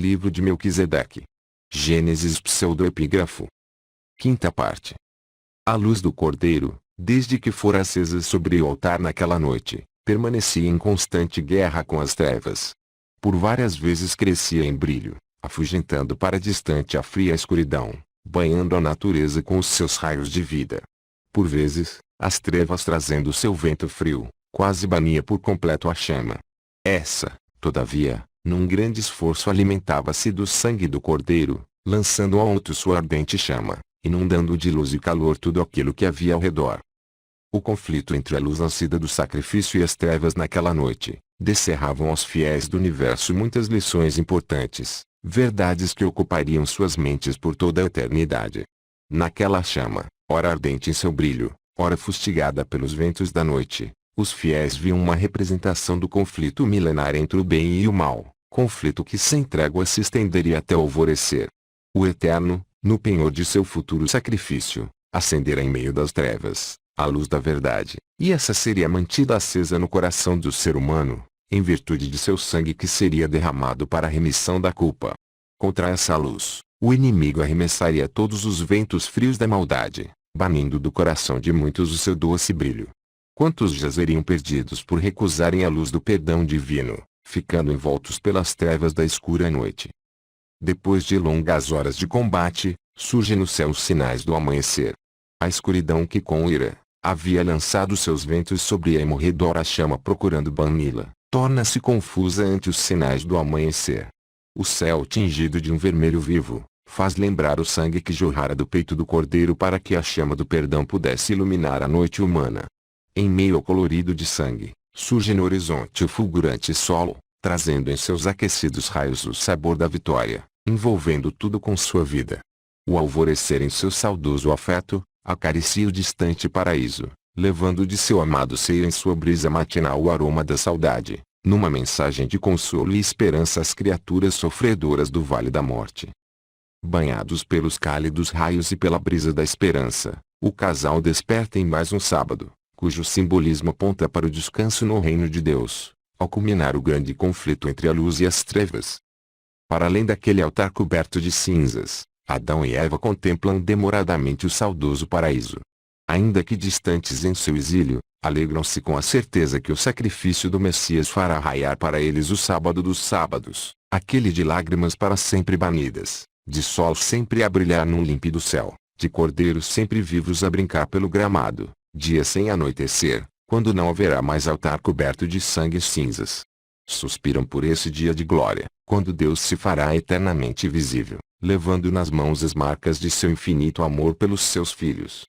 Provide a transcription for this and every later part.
livro de Melquisedeque. Gênesis pseudoepígrafo. Quinta parte. A luz do Cordeiro, desde que fora acesa sobre o altar naquela noite, permanecia em constante guerra com as trevas. Por várias vezes crescia em brilho, afugentando para distante a fria escuridão, banhando a natureza com os seus raios de vida. Por vezes, as trevas trazendo seu vento frio, quase bania por completo a chama. Essa, todavia, num grande esforço alimentava-se do sangue do Cordeiro, lançando ao alto sua ardente chama, inundando de luz e calor tudo aquilo que havia ao redor. O conflito entre a luz nascida do sacrifício e as trevas naquela noite, descerravam aos fiéis do universo muitas lições importantes, verdades que ocupariam suas mentes por toda a eternidade. Naquela chama, ora ardente em seu brilho, ora fustigada pelos ventos da noite, os fiéis viam uma representação do conflito milenar entre o bem e o mal, conflito que sem trégua se estenderia até o alvorecer. O Eterno, no penhor de seu futuro sacrifício, acendera em meio das trevas a luz da verdade, e essa seria mantida acesa no coração do ser humano, em virtude de seu sangue que seria derramado para a remissão da culpa. Contra essa luz, o inimigo arremessaria todos os ventos frios da maldade, banindo do coração de muitos o seu doce brilho. Quantos jazeriam perdidos por recusarem a luz do perdão divino, ficando envoltos pelas trevas da escura noite. Depois de longas horas de combate, surgem no céu os sinais do amanhecer. A escuridão que com ira havia lançado seus ventos sobre a imorredora chama procurando bani-la, torna-se confusa ante os sinais do amanhecer. O céu tingido de um vermelho vivo, faz lembrar o sangue que jorrara do peito do Cordeiro para que a chama do perdão pudesse iluminar a noite humana. Em meio ao colorido de sangue, surge no horizonte o fulgurante solo, trazendo em seus aquecidos raios o sabor da vitória, envolvendo tudo com sua vida. O alvorecer em seu saudoso afeto, acaricia o distante paraíso, levando de seu amado seio em sua brisa matinal o aroma da saudade, numa mensagem de consolo e esperança às criaturas sofredoras do vale da morte. Banhados pelos cálidos raios e pela brisa da esperança, o casal desperta em mais um sábado, cujo simbolismo aponta para o descanso no reino de Deus, ao culminar o grande conflito entre a luz e as trevas. Para além daquele altar coberto de cinzas, Adão e Eva contemplam demoradamente o saudoso paraíso. Ainda que distantes em seu exílio, alegram-se com a certeza que o sacrifício do Messias fará raiar para eles o sábado dos sábados, aquele de lágrimas para sempre banidas, de sol sempre a brilhar num límpido céu, de cordeiros sempre vivos a brincar pelo gramado, dia sem anoitecer, quando não haverá mais altar coberto de sangue e cinzas. Suspiram por esse dia de glória, quando Deus se fará eternamente visível, levando nas mãos as marcas de seu infinito amor pelos seus filhos.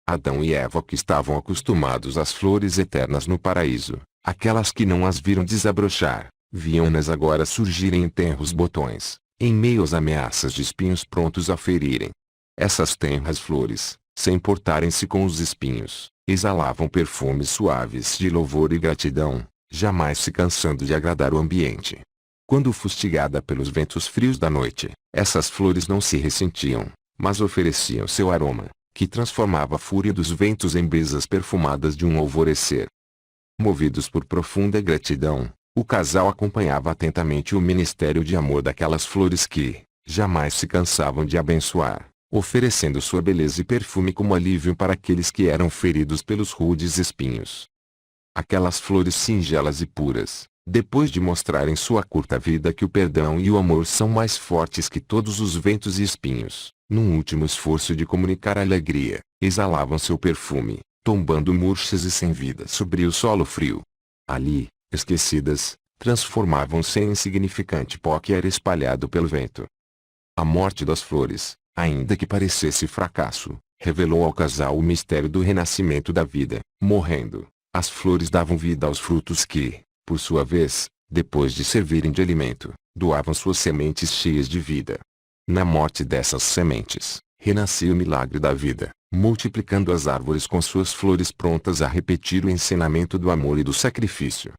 Adão e Eva que estavam acostumados às flores eternas no paraíso, aquelas que não as viram desabrochar, viam-nas agora surgirem em tenros botões, em meio às ameaças de espinhos prontos a ferirem. Essas tenras flores, sem importarem-se com os espinhos, exalavam perfumes suaves de louvor e gratidão, jamais se cansando de agradar o ambiente. Quando fustigada pelos ventos frios da noite, essas flores não se ressentiam, mas ofereciam seu aroma, que transformava a fúria dos ventos em brisas perfumadas de um alvorecer. Movidos por profunda gratidão, o casal acompanhava atentamente o ministério de amor daquelas flores que, jamais se cansavam de abençoar, oferecendo sua beleza e perfume como alívio para aqueles que eram feridos pelos rudes espinhos. Aquelas flores singelas e puras, depois de mostrar em sua curta vida que o perdão e o amor são mais fortes que todos os ventos e espinhos, num último esforço de comunicar alegria, exalavam seu perfume, tombando murchas e sem vida sobre o solo frio. Ali, esquecidas, transformavam-se em insignificante pó que era espalhado pelo vento. A morte das flores, ainda que parecesse fracasso, revelou ao casal o mistério do renascimento da vida. Morrendo, as flores davam vida aos frutos que, por sua vez, depois de servirem de alimento, doavam suas sementes cheias de vida. Na morte dessas sementes, renascia o milagre da vida, multiplicando as árvores com suas flores prontas a repetir o ensinamento do amor e do sacrifício.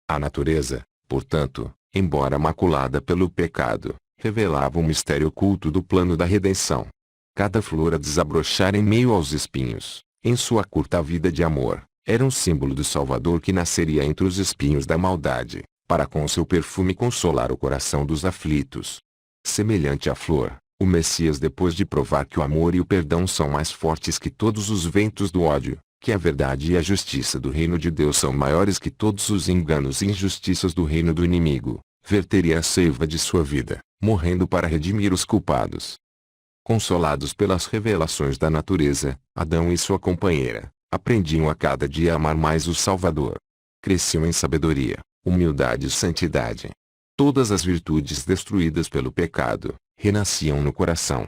A natureza, portanto, embora maculada pelo pecado, revelava o mistério oculto do plano da redenção. Cada flor a desabrochar em meio aos espinhos, em sua curta vida de amor, era um símbolo do Salvador que nasceria entre os espinhos da maldade, para com seu perfume consolar o coração dos aflitos. Semelhante à flor, o Messias, depois de provar que o amor e o perdão são mais fortes que todos os ventos do ódio, que a verdade e a justiça do reino de Deus são maiores que todos os enganos e injustiças do reino do inimigo, verteria a seiva de sua vida, morrendo para redimir os culpados. Consolados pelas revelações da natureza, Adão e sua companheira aprendiam a cada dia a amar mais o Salvador. Cresciam em sabedoria, humildade e santidade. Todas as virtudes destruídas pelo pecado renasciam no coração.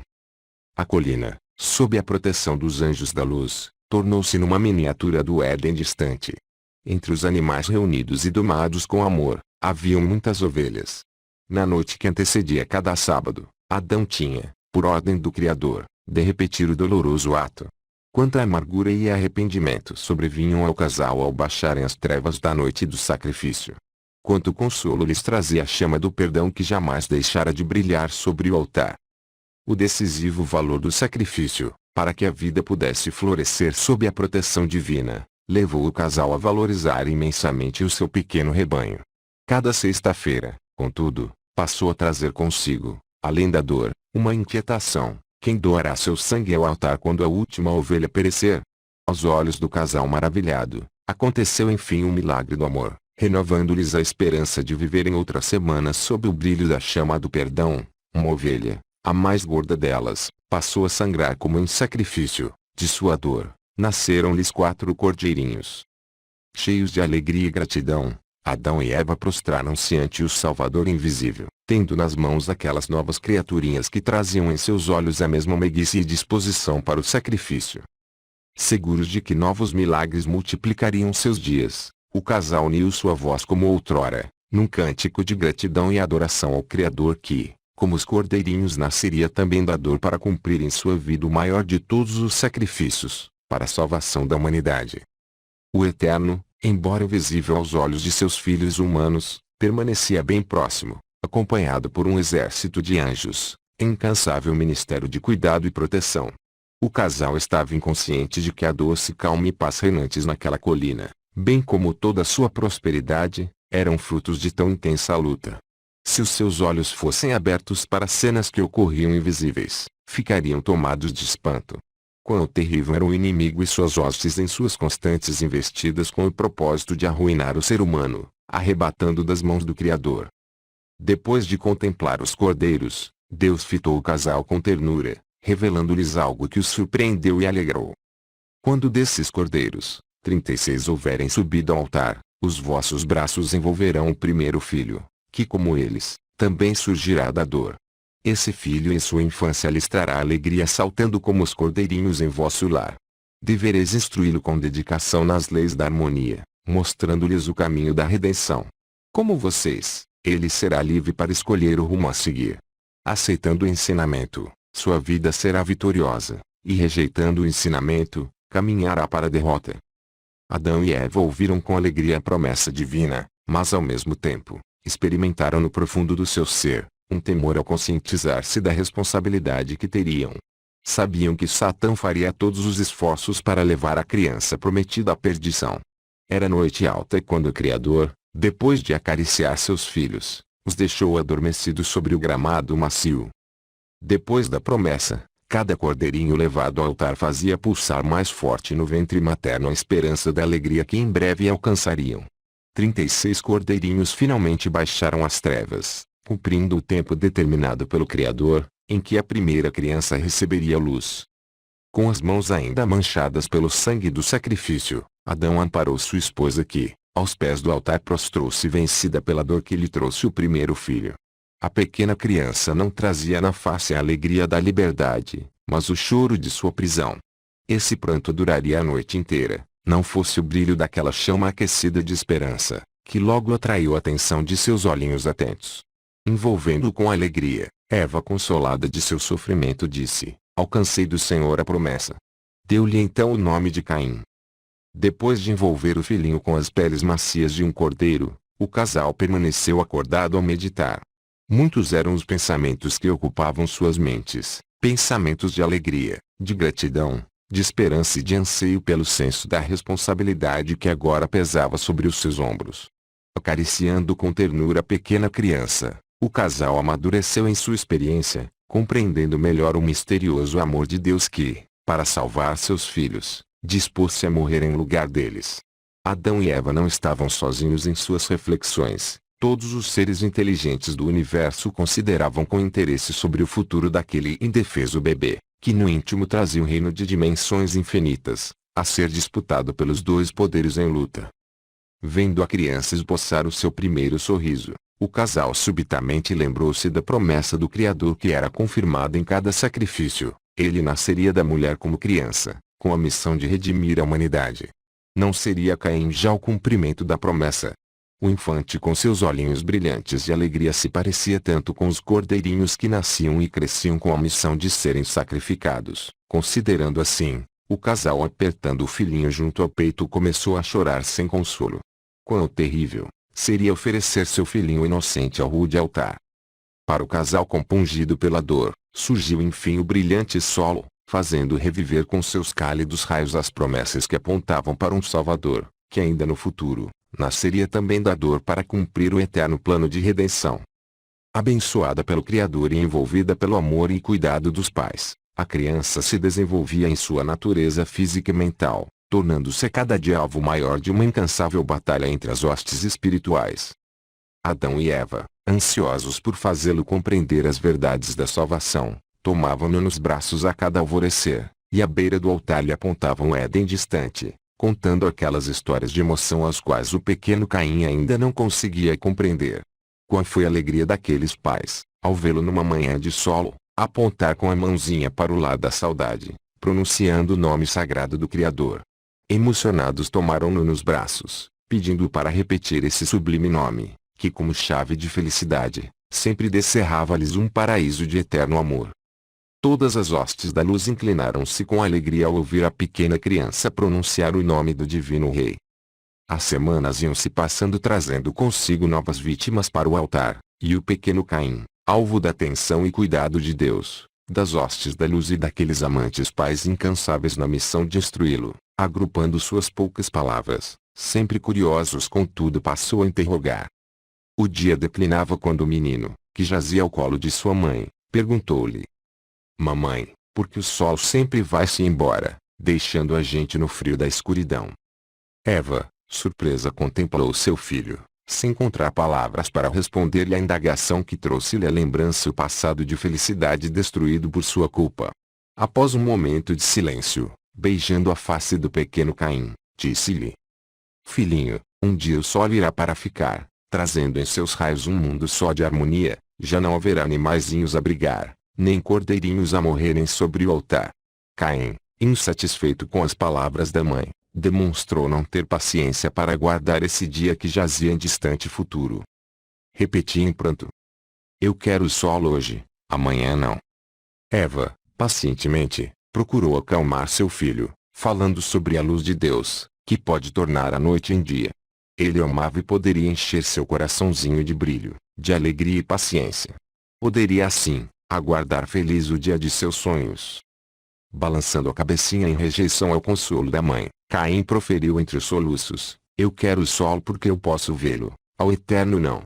A colina, sob a proteção dos anjos da luz, tornou-se numa miniatura do Éden distante. Entre os animais reunidos e domados com amor, haviam muitas ovelhas. Na noite que antecedia cada sábado, Adão tinha, por ordem do Criador, de repetir o doloroso ato. Quanta amargura e arrependimento sobrevinham ao casal ao baixarem as trevas da noite do sacrifício. Quanto consolo lhes trazia a chama do perdão que jamais deixara de brilhar sobre o altar. O decisivo valor do sacrifício, para que a vida pudesse florescer sob a proteção divina, levou o casal a valorizar imensamente o seu pequeno rebanho. Cada sexta-feira, contudo, passou a trazer consigo, além da dor, uma inquietação: quem doará seu sangue ao altar quando a última ovelha perecer? Aos olhos do casal maravilhado, aconteceu enfim um milagre do amor, renovando-lhes a esperança de viverem outras semanas sob o brilho da chama do perdão. Uma ovelha, a mais gorda delas, passou a sangrar como em sacrifício. De sua dor, nasceram-lhes 4 cordeirinhos. Cheios de alegria e gratidão, Adão e Eva prostraram-se ante o Salvador invisível, tendo nas mãos aquelas novas criaturinhas que traziam em seus olhos a mesma meiguice e disposição para o sacrifício. Seguros de que novos milagres multiplicariam seus dias, o casal uniu sua voz como outrora, num cântico de gratidão e adoração ao Criador que, como os cordeirinhos, nasceria também da dor para cumprir em sua vida o maior de todos os sacrifícios, para a salvação da humanidade. O Eterno, embora visível aos olhos de seus filhos humanos, permanecia bem próximo, acompanhado por um exército de anjos, em incansável ministério de cuidado e proteção. O casal estava inconsciente de que a doce calma e paz reinantes naquela colina, bem como toda a sua prosperidade, eram frutos de tão intensa luta. Se os seus olhos fossem abertos para cenas que ocorriam invisíveis, ficariam tomados de espanto. Quão terrível era o inimigo e suas hostes em suas constantes investidas com o propósito de arruinar o ser humano, arrebatando das mãos do Criador. Depois de contemplar os cordeiros, Deus fitou o casal com ternura, revelando-lhes algo que os surpreendeu e alegrou. Quando desses cordeiros, 36 houverem subido ao altar, os vossos braços envolverão o primeiro filho, que como eles, também surgirá da dor. Esse filho em sua infância lhes trará alegria saltando como os cordeirinhos em vosso lar. Devereis instruí-lo com dedicação nas leis da harmonia, mostrando-lhes o caminho da redenção. Como vocês, ele será livre para escolher o rumo a seguir. Aceitando o ensinamento, sua vida será vitoriosa, e rejeitando o ensinamento, caminhará para a derrota. Adão e Eva ouviram com alegria a promessa divina, mas ao mesmo tempo, experimentaram no profundo do seu ser um temor ao conscientizar-se da responsabilidade que teriam. Sabiam que Satã faria todos os esforços para levar a criança prometida à perdição. Era noite alta quando o Criador, depois de acariciar seus filhos, os deixou adormecidos sobre o gramado macio. Depois da promessa, cada cordeirinho levado ao altar fazia pulsar mais forte no ventre materno a esperança da alegria que em breve alcançariam. 36 cordeirinhos finalmente baixaram as trevas, cumprindo o tempo determinado pelo Criador, em que a primeira criança receberia luz. Com as mãos ainda manchadas pelo sangue do sacrifício, Adão amparou sua esposa que, aos pés do altar, prostrou-se vencida pela dor que lhe trouxe o primeiro filho. A pequena criança não trazia na face a alegria da liberdade, mas o choro de sua prisão. Esse pranto duraria a noite inteira, não fosse o brilho daquela chama aquecida de esperança, que logo atraiu a atenção de seus olhinhos atentos. Envolvendo-o com alegria, Eva, consolada de seu sofrimento, disse: alcancei do Senhor a promessa. Deu-lhe então o nome de Caim. Depois de envolver o filhinho com as peles macias de um cordeiro, o casal permaneceu acordado ao meditar. Muitos eram os pensamentos que ocupavam suas mentes, pensamentos de alegria, de gratidão, de esperança e de anseio pelo senso da responsabilidade que agora pesava sobre os seus ombros. Acariciando com ternura a pequena criança, o casal amadureceu em sua experiência, compreendendo melhor o misterioso amor de Deus que, para salvar seus filhos, dispôs-se a morrer em lugar deles. Adão e Eva não estavam sozinhos em suas reflexões. Todos os seres inteligentes do universo consideravam com interesse sobre o futuro daquele indefeso bebê, que no íntimo trazia um reino de dimensões infinitas, a ser disputado pelos dois poderes em luta. Vendo a criança esboçar o seu primeiro sorriso, o casal subitamente lembrou-se da promessa do Criador que era confirmada em cada sacrifício. Ele nasceria da mulher como criança, com a missão de redimir a humanidade. Não seria Caim já o cumprimento da promessa? O infante com seus olhinhos brilhantes de alegria se parecia tanto com os cordeirinhos que nasciam e cresciam com a missão de serem sacrificados. Considerando assim, o casal apertando o filhinho junto ao peito começou a chorar sem consolo. Quão terrível seria oferecer seu filhinho inocente ao rude altar. Para o casal compungido pela dor, surgiu enfim o brilhante solo, fazendo reviver com seus cálidos raios as promessas que apontavam para um Salvador, que ainda no futuro, nasceria também da dor para cumprir o eterno plano de redenção. Abençoada pelo Criador e envolvida pelo amor e cuidado dos pais, a criança se desenvolvia em sua natureza física e mental, tornando-se a cada dia alvo maior de uma incansável batalha entre as hostes espirituais. Adão e Eva, ansiosos por fazê-lo compreender as verdades da salvação, tomavam-no nos braços a cada alvorecer, e à beira do altar lhe apontavam o Éden distante, contando aquelas histórias de emoção às quais o pequeno Caim ainda não conseguia compreender. Qual foi a alegria daqueles pais, ao vê-lo numa manhã de sol, apontar com a mãozinha para o lado da saudade, pronunciando o nome sagrado do Criador. Emocionados tomaram-no nos braços, pedindo-o para repetir esse sublime nome, que como chave de felicidade, sempre descerrava-lhes um paraíso de eterno amor. Todas as hostes da luz inclinaram-se com alegria ao ouvir a pequena criança pronunciar o nome do Divino Rei. As semanas iam se passando trazendo consigo novas vítimas para o altar, e o pequeno Caim, alvo da atenção e cuidado de Deus, das hostes da luz e daqueles amantes pais incansáveis na missão de instruí-lo, agrupando suas poucas palavras, sempre curiosos com tudo passou a interrogar. O dia declinava quando o menino, que jazia ao colo de sua mãe, perguntou-lhe: Mamãe, por que o sol sempre vai-se embora, deixando a gente no frio da escuridão? Eva, surpresa, contemplou seu filho, sem encontrar palavras para responder-lhe a indagação que trouxe-lhe a lembrança o passado de felicidade destruído por sua culpa. Após um momento de silêncio, beijando a face do pequeno Caim, disse-lhe: Filhinho, um dia o sol irá para ficar, trazendo em seus raios um mundo só de harmonia, já não haverá animaizinhos a brigar, nem cordeirinhos a morrerem sobre o altar. Caim, insatisfeito com as palavras da mãe, demonstrou não ter paciência para aguardar esse dia que jazia em distante futuro. Repetia em pranto: Eu quero o sol hoje, amanhã não. Eva, pacientemente, procurou acalmar seu filho, falando sobre a luz de Deus, que pode tornar a noite em dia. Ele o amava e poderia encher seu coraçãozinho de brilho, de alegria e paciência. Poderia assim aguardar feliz o dia de seus sonhos. Balançando a cabecinha em rejeição ao consolo da mãe, Caim proferiu entre os soluços: Eu quero o sol porque eu posso vê-lo, ao eterno não.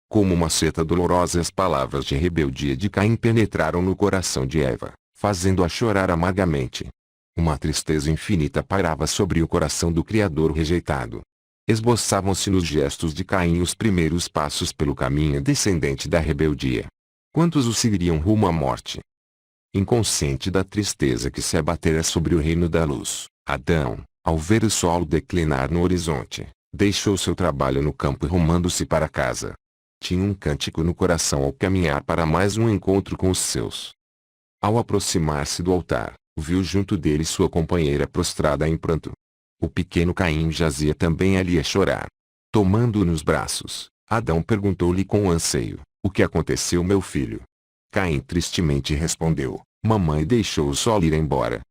Como uma seta dolorosa, as palavras de rebeldia de Caim penetraram no coração de Eva, fazendo-a chorar amargamente. Uma tristeza infinita pairava sobre o coração do Criador rejeitado. Esboçavam-se nos gestos de Caim os primeiros passos pelo caminho descendente da rebeldia. Quantos o seguiriam rumo à morte? Inconsciente da tristeza que se abatera sobre o reino da luz, Adão, ao ver o sol declinar no horizonte, deixou seu trabalho no campo e rumando-se para casa. Tinha um cântico no coração ao caminhar para mais um encontro com os seus. Ao aproximar-se do altar, viu junto dele sua companheira prostrada em pranto. O pequeno Caim jazia também ali a chorar. Tomando-o nos braços, Adão perguntou-lhe com anseio: O que aconteceu, meu filho? Caim tristemente respondeu: Mamãe deixou o sol ir embora.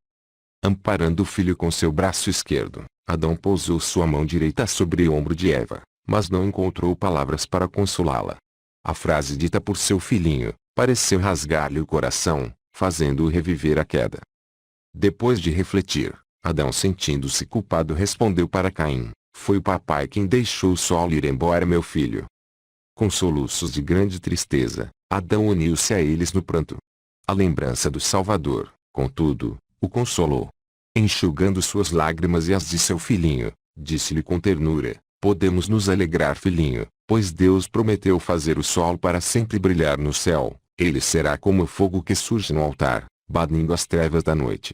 Amparando o filho com seu braço esquerdo, Adão pousou sua mão direita sobre o ombro de Eva, mas não encontrou palavras para consolá-la. A frase dita por seu filhinho pareceu rasgar-lhe o coração, fazendo-o reviver a queda. Depois de refletir, Adão, sentindo-se culpado, respondeu para Caim: Foi o papai quem deixou o sol ir embora, meu filho. Com soluços de grande tristeza, Adão uniu-se a eles no pranto. A lembrança do Salvador, contudo, o consolou. Enxugando suas lágrimas e as de seu filhinho, disse-lhe com ternura: podemos nos alegrar, filhinho, pois Deus prometeu fazer o sol para sempre brilhar no céu. Ele será como o fogo que surge no altar, banindo as trevas da noite.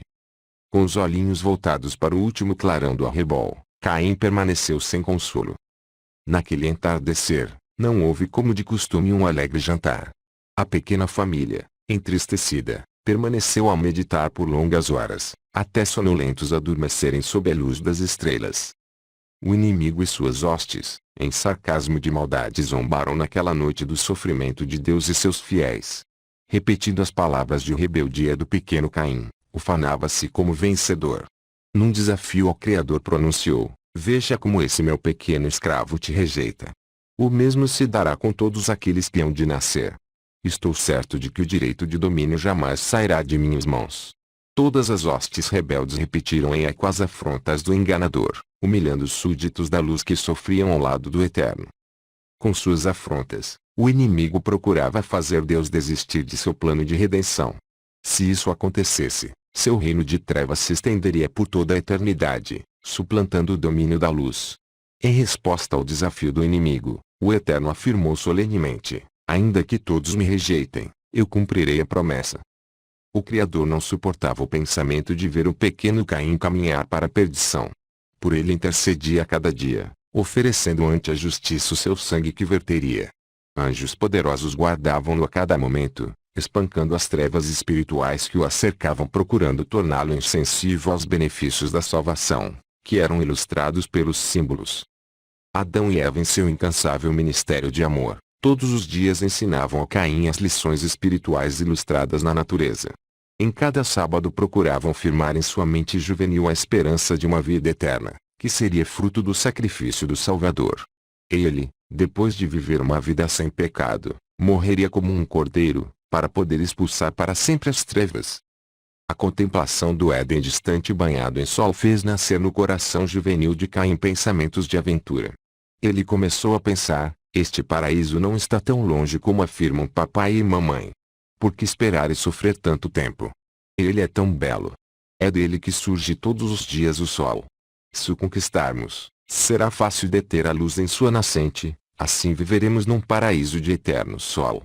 Com os olhinhos voltados para o último clarão do arrebol, Caim permaneceu sem consolo. Naquele entardecer, não houve como de costume um alegre jantar. A pequena família, entristecida, permaneceu a meditar por longas horas, até sonolentos adormecerem sob a luz das estrelas. O inimigo e suas hostes, em sarcasmo de maldade, zombaram naquela noite do sofrimento de Deus e seus fiéis. Repetindo as palavras de rebeldia do pequeno Caim, ufanava-se como vencedor. Num desafio ao Criador pronunciou: veja como esse meu pequeno escravo te rejeita. O mesmo se dará com todos aqueles que hão de nascer. Estou certo de que o direito de domínio jamais sairá de minhas mãos. Todas as hostes rebeldes repetiram em eco as afrontas do enganador, humilhando os súditos da luz que sofriam ao lado do Eterno. Com suas afrontas, o inimigo procurava fazer Deus desistir de seu plano de redenção. Se isso acontecesse, seu reino de trevas se estenderia por toda a eternidade, suplantando o domínio da luz. Em resposta ao desafio do inimigo, o Eterno afirmou solenemente: ainda que todos me rejeitem, eu cumprirei a promessa. O Criador não suportava o pensamento de ver o pequeno Caim caminhar para a perdição. Por ele intercedia a cada dia, oferecendo ante a justiça o seu sangue que verteria. Anjos poderosos guardavam-no a cada momento, espancando as trevas espirituais que o acercavam, procurando torná-lo insensível aos benefícios da salvação, que eram ilustrados pelos símbolos. Adão e Eva, em seu incansável ministério de amor, todos os dias ensinavam a Caim as lições espirituais ilustradas na natureza. Em cada sábado procuravam firmar em sua mente juvenil a esperança de uma vida eterna, que seria fruto do sacrifício do Salvador. Ele, depois de viver uma vida sem pecado, morreria como um cordeiro, para poder expulsar para sempre as trevas. A contemplação do Éden distante banhado em sol fez nascer no coração juvenil de Caim pensamentos de aventura. Ele começou a pensar: este paraíso não está tão longe como afirmam papai e mamãe. Por que esperar e sofrer tanto tempo? Ele é tão belo. É dele que surge todos os dias o sol. Se o conquistarmos, será fácil deter a luz em sua nascente, assim viveremos num paraíso de eterno sol.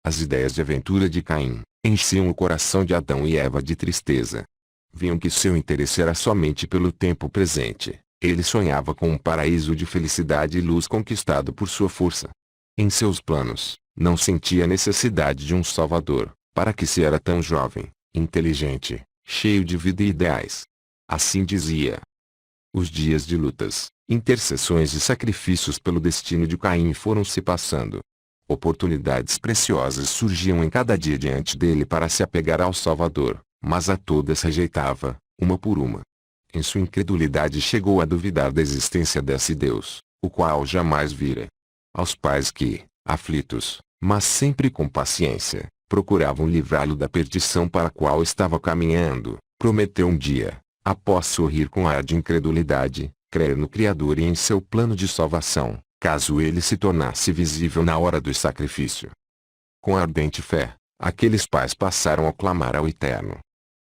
As ideias de aventura de Caim enchiam o coração de Adão e Eva de tristeza. Viam que seu interesse era somente pelo tempo presente. Ele sonhava com um paraíso de felicidade e luz conquistado por sua força. Em seus planos, não sentia necessidade de um salvador, para que se era tão jovem, inteligente, cheio de vida e ideais. Assim dizia. Os dias de lutas, intercessões e sacrifícios pelo destino de Caim foram se passando. Oportunidades preciosas surgiam em cada dia diante dele para se apegar ao Salvador, mas a todas rejeitava, uma por uma. Em sua incredulidade chegou a duvidar da existência desse Deus, o qual jamais vira. Aos pais que, aflitos, mas sempre com paciência, procuravam livrá-lo da perdição para a qual estava caminhando, prometeu um dia, após sorrir com ar de incredulidade, crer no Criador e em seu plano de salvação, caso ele se tornasse visível na hora do sacrifício. Com ardente fé, aqueles pais passaram a clamar ao Eterno.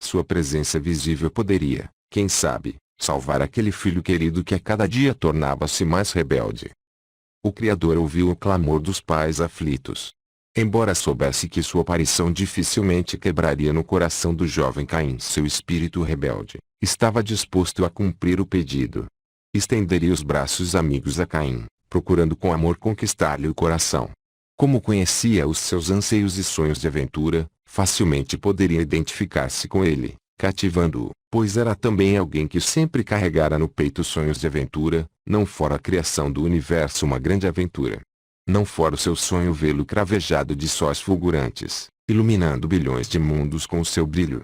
Sua presença visível poderia, quem sabe, salvar aquele filho querido que a cada dia tornava-se mais rebelde. O Criador ouviu o clamor dos pais aflitos. Embora soubesse que sua aparição dificilmente quebraria no coração do jovem Caim seu espírito rebelde, estava disposto a cumprir o pedido. Estenderia os braços amigos a Caim, procurando com amor conquistar-lhe o coração. Como conhecia os seus anseios e sonhos de aventura, facilmente poderia identificar-se com ele, cativando-o, pois era também alguém que sempre carregara no peito sonhos de aventura, não fora a criação do universo uma grande aventura. Não fora o seu sonho vê-lo cravejado de sóis fulgurantes, iluminando bilhões de mundos com o seu brilho.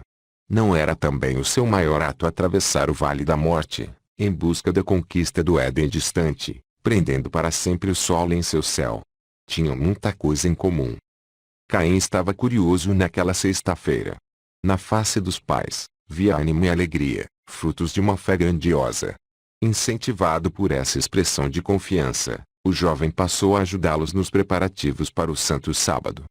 Não era também o seu maior ato atravessar o vale da morte, em busca da conquista do Éden distante, prendendo para sempre o sol em seu céu. Tinham muita coisa em comum. Caim estava curioso naquela sexta-feira. Na face dos pais, via ânimo e alegria, frutos de uma fé grandiosa. Incentivado por essa expressão de confiança, o jovem passou a ajudá-los nos preparativos para o Santo Sábado.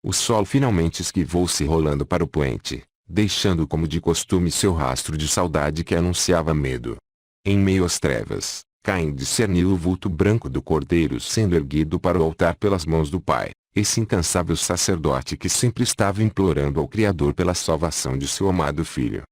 O sol finalmente esquivou-se rolando para o poente, deixando como de costume seu rastro de saudade que anunciava medo. Em meio às trevas, Caim discerniu o vulto branco do cordeiro sendo erguido para o altar pelas mãos do pai, esse incansável sacerdote que sempre estava implorando ao Criador pela salvação de seu amado filho.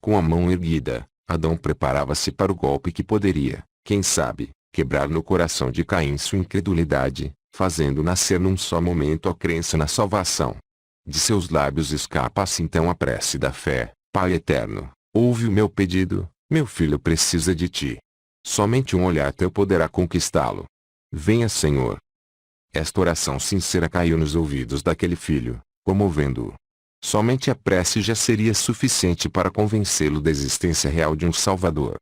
Com a mão erguida, Adão preparava-se para o golpe que poderia, quem sabe, quebrar no coração de Caim sua incredulidade, fazendo nascer num só momento a crença na salvação. De seus lábios escapa-se então a prece da fé: Pai eterno, ouve o meu pedido, meu filho precisa de ti. Somente um olhar teu poderá conquistá-lo. Venha, Senhor. Esta oração sincera caiu nos ouvidos daquele filho, comovendo-o. Somente a prece já seria suficiente para convencê-lo da existência real de um Salvador.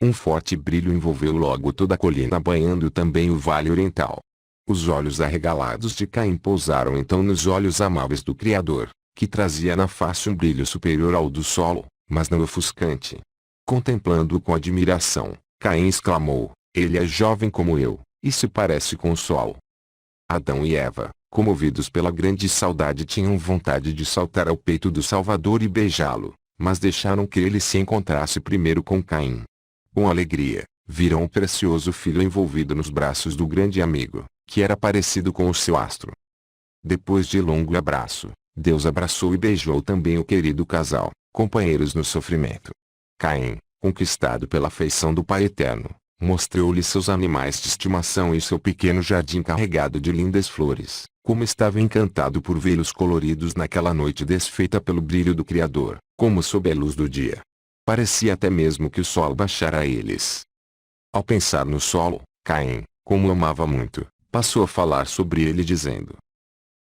Um forte brilho envolveu logo toda a colina, banhando também o vale oriental. Os olhos arregalados de Caim pousaram então nos olhos amáveis do Criador, que trazia na face um brilho superior ao do solo, mas não ofuscante. Contemplando-o com admiração, Caim exclamou: Ele é jovem como eu, e se parece com o sol. Adão e Eva, comovidos pela grande saudade, tinham vontade de saltar ao peito do Salvador e beijá-lo, mas deixaram que ele se encontrasse primeiro com Caim. Com alegria, viram o precioso filho envolvido nos braços do grande amigo, que era parecido com o seu astro. Depois de longo abraço, Deus abraçou e beijou também o querido casal, companheiros no sofrimento. Caim, conquistado pela afeição do Pai Eterno, mostrou-lhe seus animais de estimação e seu pequeno jardim carregado de lindas flores, como estava encantado por vê-los coloridos naquela noite desfeita pelo brilho do Criador, como sob a luz do dia. Parecia até mesmo que o sol baixara a eles. Ao pensar no solo, Caim, como o amava muito, passou a falar sobre ele dizendo: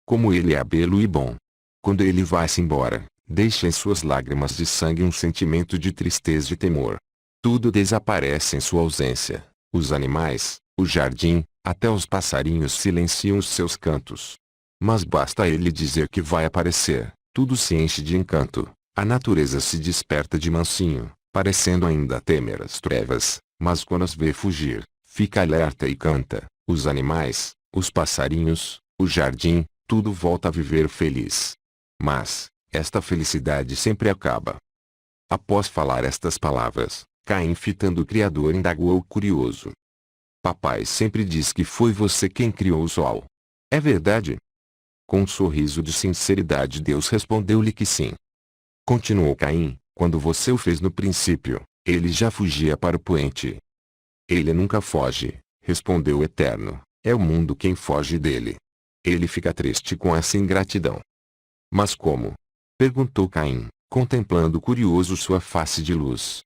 Como ele é belo e bom. Quando ele vai-se embora, deixa em suas lágrimas de sangue um sentimento de tristeza e temor. Tudo desaparece em sua ausência, os animais, o jardim, até os passarinhos silenciam os seus cantos. Mas basta ele dizer que vai aparecer, tudo se enche de encanto, a natureza se desperta de mansinho, parecendo ainda temer as trevas, mas quando as vê fugir, fica alerta e canta. Os animais, os passarinhos, o jardim, tudo volta a viver feliz. Mas, esta felicidade sempre acaba. Após falar estas palavras, Caim, fitando o Criador, indagou curioso: Papai sempre diz que foi você quem criou o sol. É verdade? Com um sorriso de sinceridade, Deus respondeu-lhe que sim. Continuou Caim: Quando você o fez no princípio, ele já fugia para o poente. Ele nunca foge, respondeu o Eterno, é o mundo quem foge dele. Ele fica triste com essa ingratidão. Mas como? Perguntou Caim, contemplando curioso sua face de luz.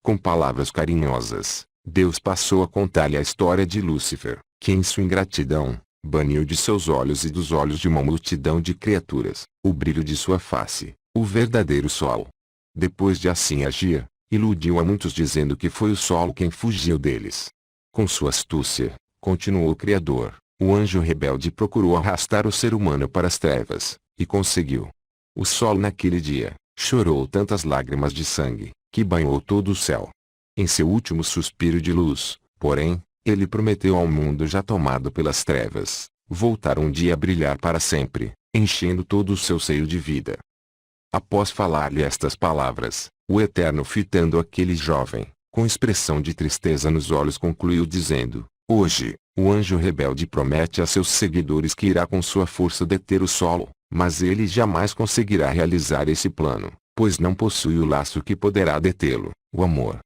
Com palavras carinhosas, Deus passou a contar-lhe a história de Lúcifer, que em sua ingratidão, baniu de seus olhos e dos olhos de uma multidão de criaturas, o brilho de sua face, o verdadeiro sol. Depois de assim agir, iludiu a muitos dizendo que foi o sol quem fugiu deles. Com sua astúcia, continuou o Criador, o anjo rebelde procurou arrastar o ser humano para as trevas, e conseguiu. O sol naquele dia, chorou tantas lágrimas de sangue, que banhou todo o céu. Em seu último suspiro de luz, porém, ele prometeu ao mundo já tomado pelas trevas, voltar um dia a brilhar para sempre, enchendo todo o seu seio de vida. Após falar-lhe estas palavras, o Eterno, fitando aquele jovem, com expressão de tristeza nos olhos, concluiu dizendo: Hoje, o anjo rebelde promete a seus seguidores que irá com sua força deter o solo, mas ele jamais conseguirá realizar esse plano, pois não possui o laço que poderá detê-lo, o amor.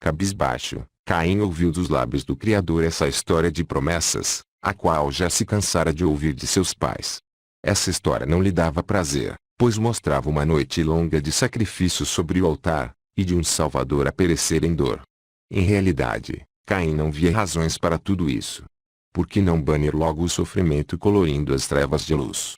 Cabisbaixo, Caim ouviu dos lábios do Criador essa história de promessas, a qual já se cansara de ouvir de seus pais. Essa história não lhe dava prazer, pois mostrava uma noite longa de sacrifício sobre o altar, e de um Salvador a perecer em dor. Em realidade, Caim não via razões para tudo isso. Por que não banir logo o sofrimento colorindo as trevas de luz?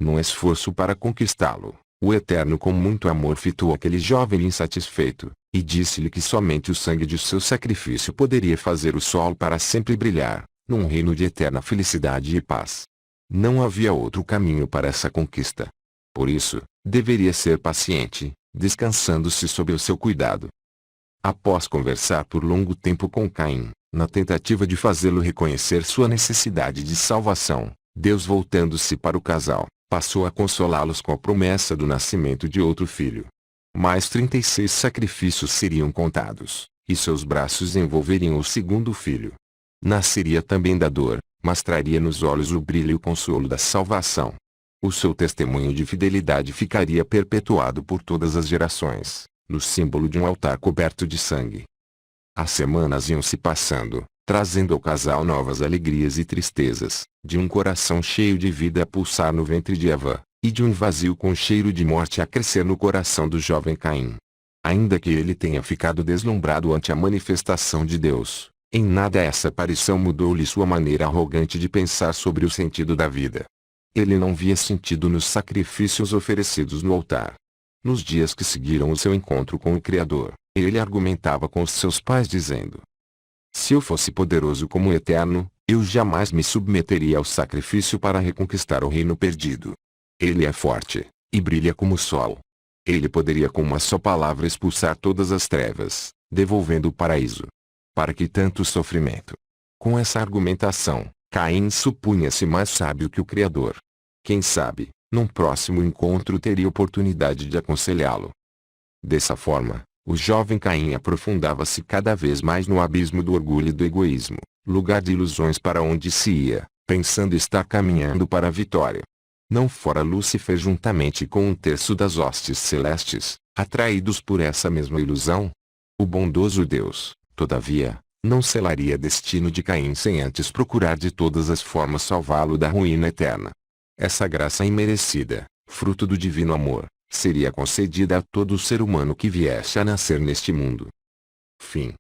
Num esforço para conquistá-lo, o Eterno com muito amor fitou aquele jovem insatisfeito, e disse-lhe que somente o sangue de seu sacrifício poderia fazer o sol para sempre brilhar, num reino de eterna felicidade e paz. Não havia outro caminho para essa conquista. Por isso, deveria ser paciente, descansando-se sob o seu cuidado. Após conversar por longo tempo com Caim, na tentativa de fazê-lo reconhecer sua necessidade de salvação, Deus, voltando-se para o casal, passou a consolá-los com a promessa do nascimento de outro filho. Mais 36 sacrifícios seriam contados, e seus braços envolveriam o segundo filho. Nasceria também da dor, mas traria nos olhos o brilho e o consolo da salvação. O seu testemunho de fidelidade ficaria perpetuado por todas as gerações, no símbolo de um altar coberto de sangue. As semanas iam se passando, trazendo ao casal novas alegrias e tristezas, de um coração cheio de vida a pulsar no ventre de Eva, e de um vazio com cheiro de morte a crescer no coração do jovem Caim. Ainda que ele tenha ficado deslumbrado ante a manifestação de Deus, em nada essa aparição mudou-lhe sua maneira arrogante de pensar sobre o sentido da vida. Ele não via sentido nos sacrifícios oferecidos no altar. Nos dias que seguiram o seu encontro com o Criador, ele argumentava com os seus pais dizendo: se eu fosse poderoso como o Eterno, eu jamais me submeteria ao sacrifício para reconquistar o reino perdido. Ele é forte, e brilha como o sol. Ele poderia com uma só palavra expulsar todas as trevas, devolvendo o paraíso. Para que tanto sofrimento? Com essa argumentação, Caim supunha-se mais sábio que o Criador. Quem sabe, num próximo encontro teria oportunidade de aconselhá-lo. Dessa forma, o jovem Caim aprofundava-se cada vez mais no abismo do orgulho e do egoísmo, lugar de ilusões para onde se ia, pensando estar caminhando para a vitória. Não fora Lúcifer juntamente com um terço das hostes celestes, atraídos por essa mesma ilusão? O bondoso Deus, todavia, não selaria destino de Caim sem antes procurar de todas as formas salvá-lo da ruína eterna. Essa graça imerecida, fruto do divino amor, seria concedida a todo ser humano que viesse a nascer neste mundo. Fim.